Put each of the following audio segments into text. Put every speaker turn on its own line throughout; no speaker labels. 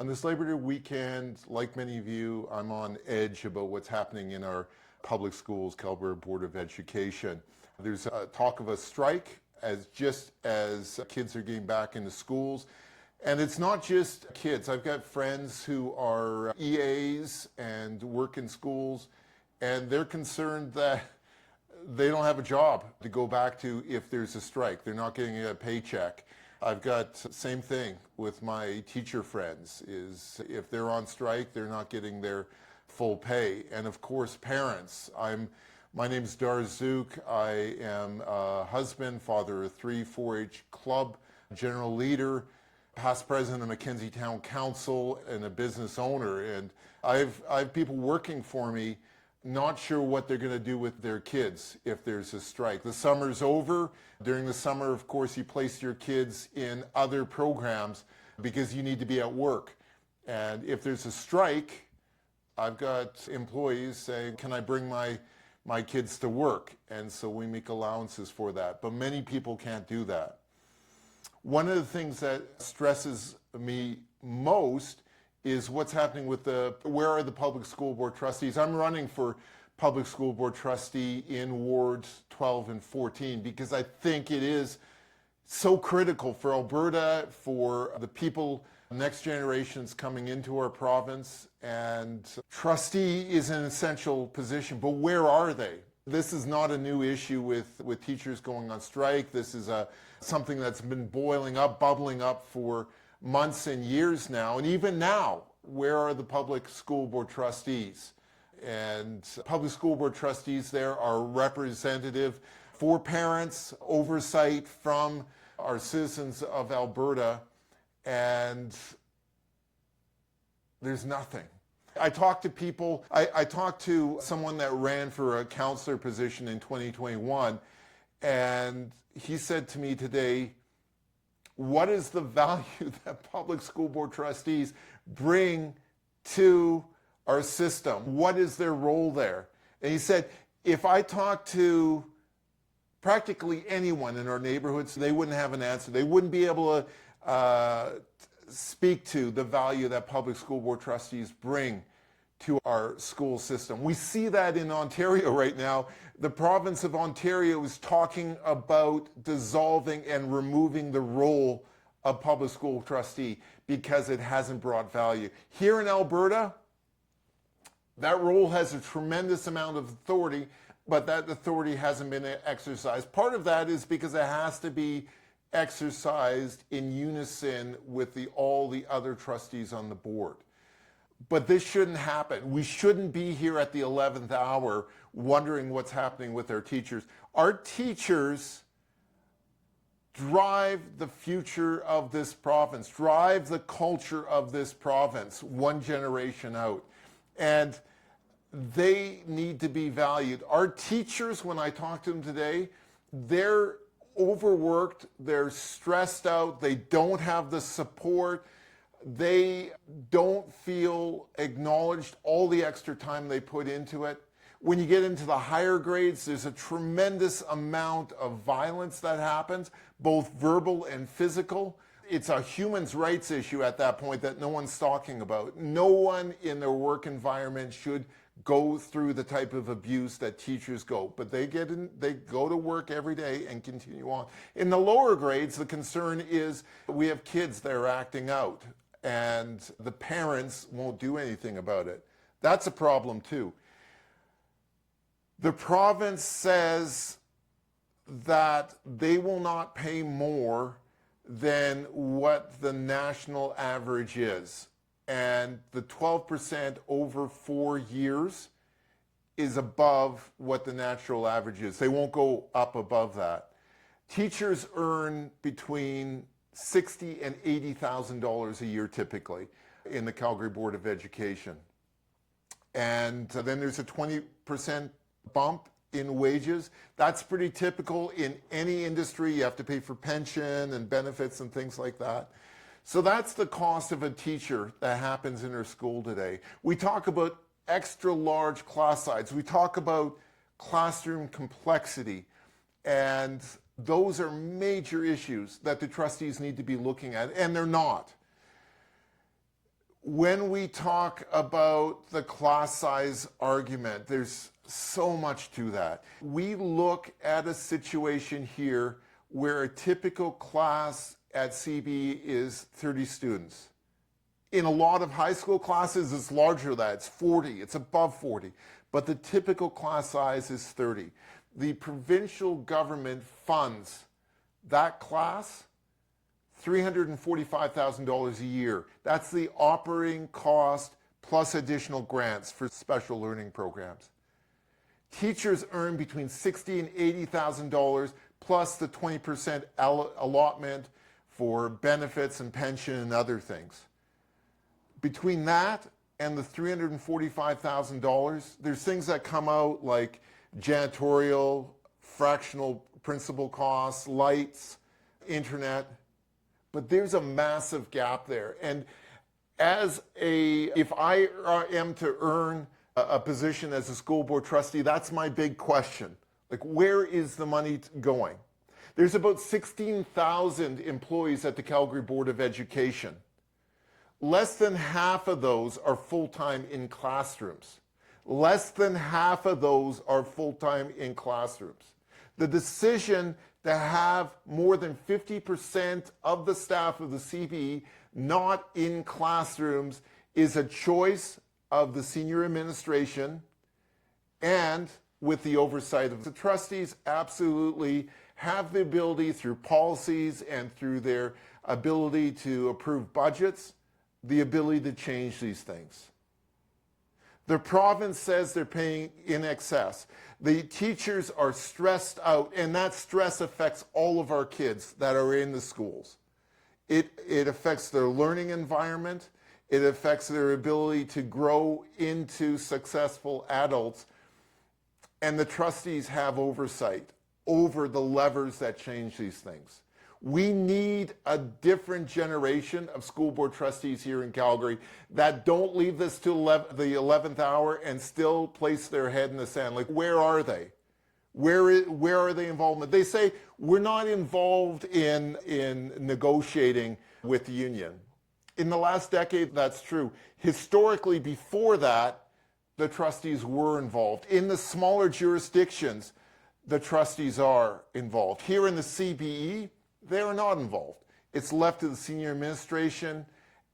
On this Labor Day weekend, like many of you, I'm on edge about what's happening in our public schools, Alberta Board of Education. There's talk of a strike as kids are getting back into schools. And it's not just kids. I've got friends who are EAs and work in schools, and they're concerned that they don't have a job to go back to if there's a strike. They're not getting a paycheck. I've got same thing with my teacher friends, is if they're on strike, they're not getting their full pay. And of course, parents. My name's Dar Zook. I am a husband, father of 3 4-H club, general leader, past president of Mackenzie Town Council, and a business owner. And I have people working for me not sure what they're going to do with their kids if there's a strike. The summer's over. During the summer, of course, you place your kids in other programs because you need to be at work. And if there's a strike, I've got employees saying, can I bring my kids to work? And so we make allowances for that. But many people can't do that. One of the things that stresses me most is what's happening with where are the public school board trustees? I'm running for public school board trustee in wards 12 and 14 because I think it is so critical for Alberta, for the people, next generations coming into our province, and trustee is an essential position, but where are they? This is not a new issue with teachers going on strike. This is something that's been boiling up, bubbling up for months and years now. And even now, where are the public school board trustees? And public school board trustees there are representative for parents, oversight from our citizens of Alberta, and there's nothing. I talked to people, I talked to someone that ran for a counselor position in 2021, and he said to me today, what is the value that public school board trustees bring to our system? What is their role there? And he said, if I talk to practically anyone in our neighborhoods, they wouldn't have an answer. They wouldn't be able to speak to the value that public school board trustees bring to our school system. We see that in Ontario right now. The province of Ontario is talking about dissolving and removing the role of public school trustee because it hasn't brought value. Here in Alberta, that role has a tremendous amount of authority, but that authority hasn't been exercised. Part of that is because it has to be exercised in unison with all the other trustees on the board. But this shouldn't happen. We shouldn't be here at the 11th hour wondering what's happening with our teachers. Our teachers drive the future of this province, drive the culture of this province one generation out. And they need to be valued. Our teachers, when I talk to them today, they're overworked, they're stressed out, they don't have the support. They don't feel acknowledged, all the extra time they put into it. When you get into the higher grades, there's a tremendous amount of violence that happens, both verbal and physical. It's a human rights issue at that point that no one's talking about. No one in their work environment should go through the type of abuse that teachers go, but they go to work every day and continue on. In the lower grades, the concern is we have kids that are acting out, and the parents won't do anything about it. That's a problem too. The province says that they will not pay more than what the national average is. And the 12% over 4 years is above what the natural average is. They won't go up above that. Teachers earn between $60,000 and $80,000 a year typically in the Calgary Board of Education. And then there's a 20% bump in wages. That's pretty typical in any industry. You have to pay for pension and benefits and things like that. So that's the cost of a teacher that happens in our school today. We talk about extra large class size. We talk about classroom complexity. And those are major issues that the trustees need to be looking at, and they're not. When we talk about the class size argument, there's so much to that. We look at a situation here where a typical class at CBE is 30 students. In a lot of high school classes, it's larger than that. It's 40, it's above 40. But the typical class size is 30. The provincial government funds that class $345,000 a year. That's the operating cost plus additional grants for special learning programs. Teachers earn between $60,000 and $80,000 plus the 20% allotment for benefits and pension and other things. Between that and the $345,000, there's things that come out like janitorial, fractional principal costs, lights, internet, but there's a massive gap there. And if I am to earn a position as a school board trustee, that's my big question. Like, where is the money going? There's about 16,000 employees at the Calgary Board of Education. Less than half of those are full-time in classrooms. Less than half of those are full-time in classrooms. The decision to have more than 50% of the staff of the CBE not in classrooms is a choice of the senior administration and with the oversight of the trustees. Absolutely have the ability through policies and through their ability to approve budgets, the ability to change these things. The province says they're paying in excess. The teachers are stressed out, and that stress affects all of our kids that are in the schools. It affects their learning environment. It affects their ability to grow into successful adults. And the trustees have oversight over the levers that change these things. We need a different generation of school board trustees here in Calgary that don't leave this to the 11th hour and still place their head in the sand. Like, where are they? Where are they involved? They say, we're not involved in negotiating with the union. In the last decade, that's true. Historically, before that, the trustees were involved. In the smaller jurisdictions, the trustees are involved. Here in the CBE, they are not involved. It's left to the senior administration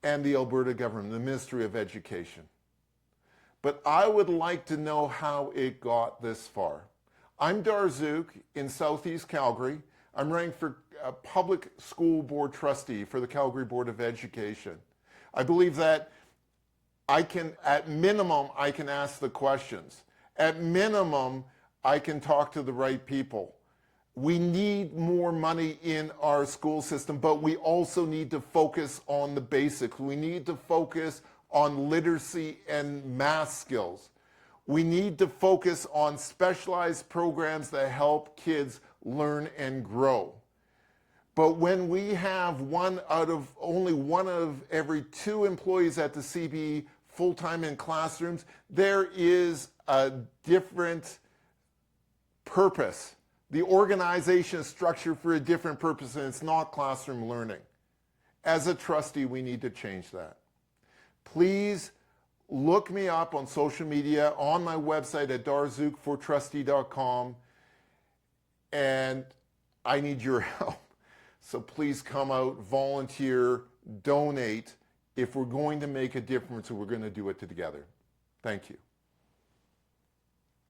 and the Alberta government, the Ministry of Education. But I would like to know how it got this far. I'm Darzouk in Southeast Calgary. I'm running for a public school board trustee for the Calgary Board of Education. I believe that at minimum, I can ask the questions. At minimum, I can talk to the right people. We need more money in our school system, but we also need to focus on the basics. We need to focus on literacy and math skills. We need to focus on specialized programs that help kids learn and grow. But when we have only one of every 2 employees at the CBE full-time in classrooms, there is a different purpose. The organization is structured for a different purpose, and it's not classroom learning. As a trustee, we need to change that. Please look me up on social media, on my website at darzoukfortrustee.com, and I need your help. So please come out, volunteer, donate. If we're going to make a difference, we're going to do it together. Thank you.